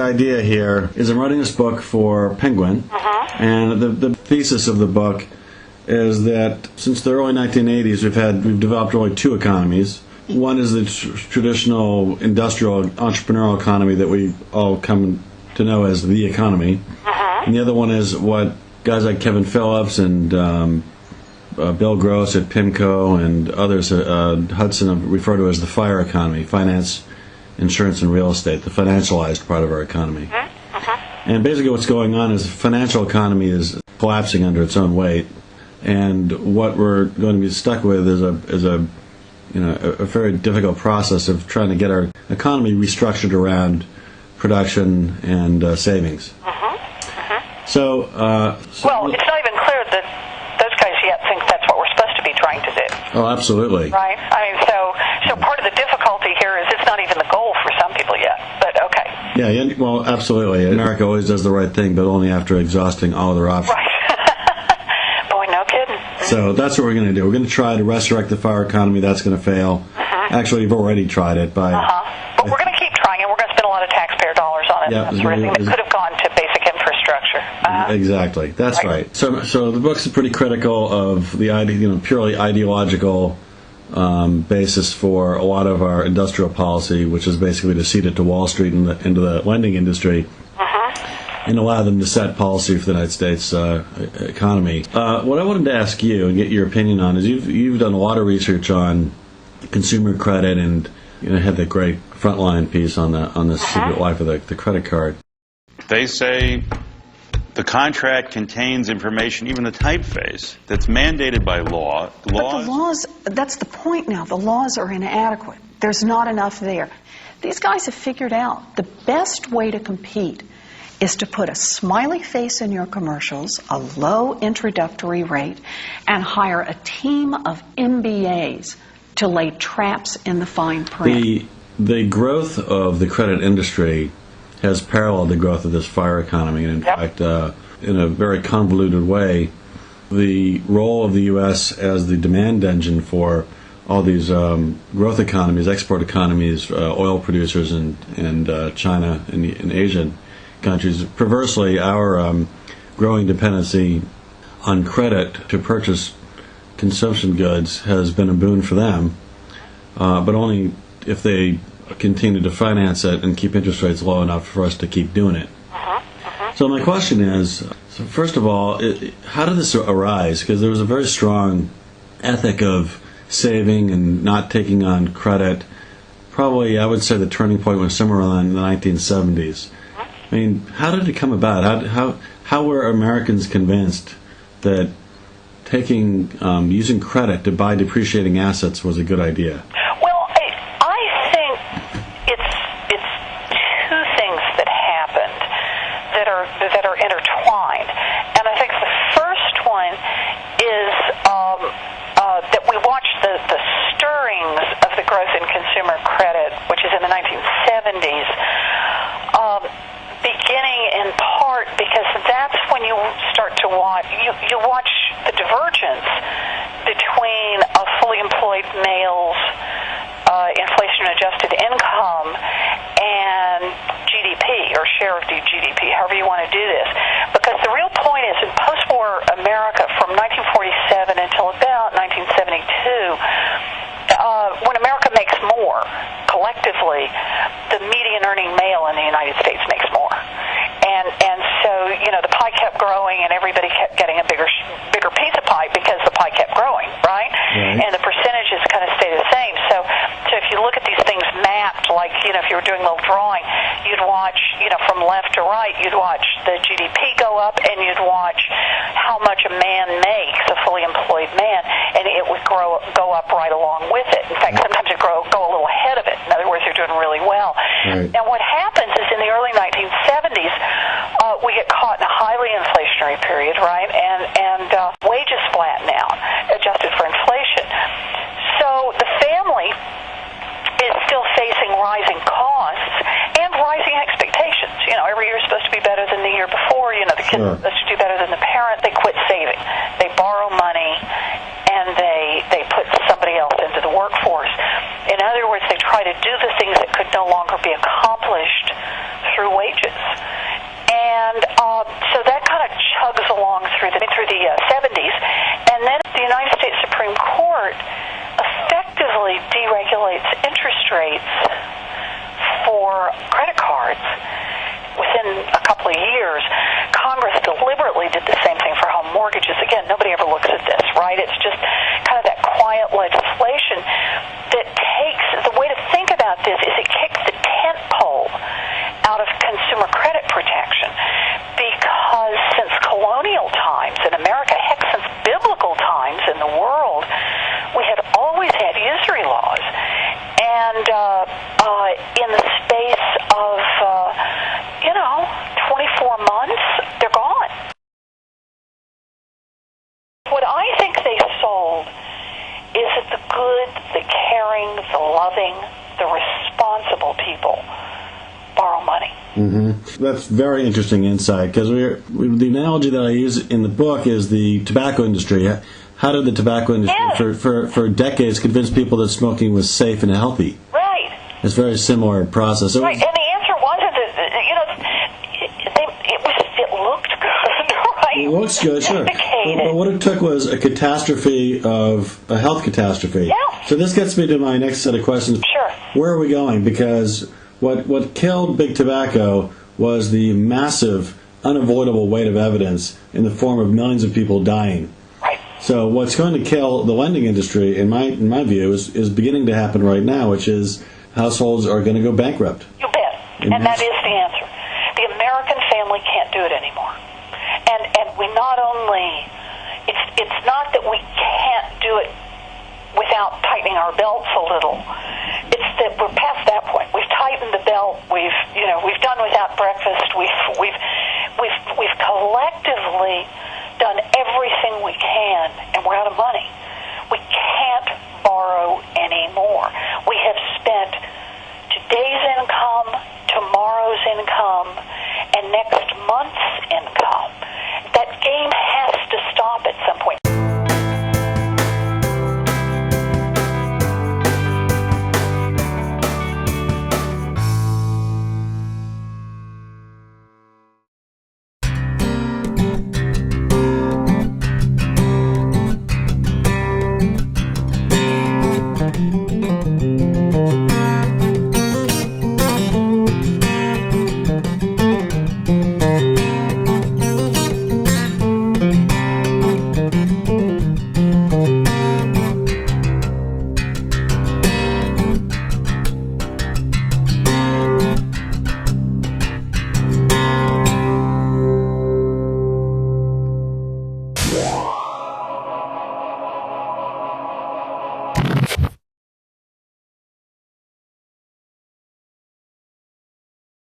idea here is I'm writing this book for Penguin, and the thesis of the book is that since the early 1980s, we've developed really two economies. One is the traditional industrial entrepreneurial economy that we all come to know as the economy, and the other one is what guys like Kevin Phillips and Bill Gross at PIMCO and others, Hudson, refer to as the FIRE economy: finance, insurance, and real estate, the financialized part of our economy. And basically what's going on is the financial economy is collapsing under its own weight, and what we're going to be stuck with is a very difficult process of trying to get our economy restructured around production and savings. So, well, it's not even clear that those guys yet think that's what we're supposed to be trying to do. Oh, absolutely. Right? I mean, so part of the difficulty here is it's not even the goal for some people yet, but okay. Yeah, well, absolutely. America always does the right thing, but only after exhausting all other options. Right. Boy, no kidding. So that's what we're going to do. We're going to try to resurrect the FIRE economy. That's going to fail. Actually, we've already tried it by... But we're going to keep trying, and we're going to spend a lot of taxpayer dollars on it. Yeah, that sort of thing that could have gone to basic infrastructure. Exactly. That's right. So the book's pretty critical of the purely ideological basis for a lot of our industrial policy, which is basically to cede it to Wall Street and into the lending industry, and allow them to set policy for the United States economy. What I wanted to ask you and get your opinion on is you've done a lot of research on consumer credit, and had that great Frontline piece on the secret life of the credit card. They say the contract contains information, even the typeface, that's mandated by law. But the laws, that's the point now. The laws are inadequate. There's not enough there. These guys have figured out the best way to compete is to put a smiley face in your commercials, a low introductory rate, and hire a team of MBAs to lay traps in the fine print. The growth of the credit industry has paralleled the growth of this FIRE economy, and in fact, in a very convoluted way, the role of the U.S. as the demand engine for all these growth economies, export economies, oil producers, and China and Asian countries. Perversely, our growing dependency on credit to purchase consumption goods has been a boon for them, but only if they continue to finance it and keep interest rates low enough for us to keep doing it. So my question is, first of all, how did this arise? Because there was a very strong ethic of saving and not taking on credit. Probably, I would say the turning point was somewhere around the 1970s. I mean, how did it come about? How were Americans convinced that using credit to buy depreciating assets was a good idea? Well, I think it's two things that happened that are intertwined, and I think the first one is that we watched the stirrings of the growth in consumer credit, which is in the 1970s. Beginning in part because that's when you start to watch the divergence between a fully employed male's inflation-adjusted income and GDP, or share of the GDP, however you want to do this. Because the real point is, in post-war America, from 1947 until about 1972, when America makes more, collectively, the median earning male in the United States makes more. And so, the pie kept growing and everybody kept getting a bigger piece of pie because the pie kept growing, right? And the percentages kind of stay the same. So if you look at these things mapped, like, if you were doing a little drawing, you'd watch, from left to right, you'd watch the GDP go up and you'd watch how much a man makes, a fully employed man, and it would go up right along with it. In fact, sometimes it go a little ahead of it. In other words, you're doing really well. Right. And what happens is in the early 1970s, we get caught in a highly inflationary period, right? And wages flatten out, adjusted for inflation. So the family is still facing rising costs and rising expectations. Every year is supposed to be better than the year before. The kids are supposed to do better than the parent. They quit saving. They borrow money, and they put somebody else into the workforce. In other words, they try to do the things that could no longer be accomplished through wages. And so that kind of chugs along through the 70s. And then the United States Supreme Court effectively deregulates interest rates for credit cards. Within a couple of years, Congress deliberately did the same thing for home mortgages. Again, nobody ever looks at this, right? It's just kind of that quiet legislation that takes, the way to think about this is it kicks the tent pole out of consumer credit protection, because since colonial times in America, heck, since biblical times in the world, we had always had usury laws. And in the space of 24 months, they're gone. What I think they sold is that the good, the caring, the loving, the responsible people borrow money. Mm-hmm. That's very interesting insight, because the analogy that I use in the book is the tobacco industry. How did the tobacco industry for decades convince people that smoking was safe and healthy? Right. It's a very similar process. Right, and the answer wasn't that, it looked good, right? It looks good, sure. But what it took was a health catastrophe. Yeah. So this gets me to my next set of questions. Sure. Where are we going? Because what killed big tobacco was the massive, unavoidable weight of evidence in the form of millions of people dying. Right. So what's going to kill the lending industry, in my view, is beginning to happen right now, which is households are going to go bankrupt. You bet. And that is the answer. The American family can't do it anymore. And we not only, it's not that we can't do it without tightening our belts a little. It's that we're past that point. We've tightened the belt. We've done without breakfast. We've collectively done everything we can, and we're out of money. We can't borrow anymore. We have spent today's income, tomorrow's income, and next month's income. That game has to stop at some point.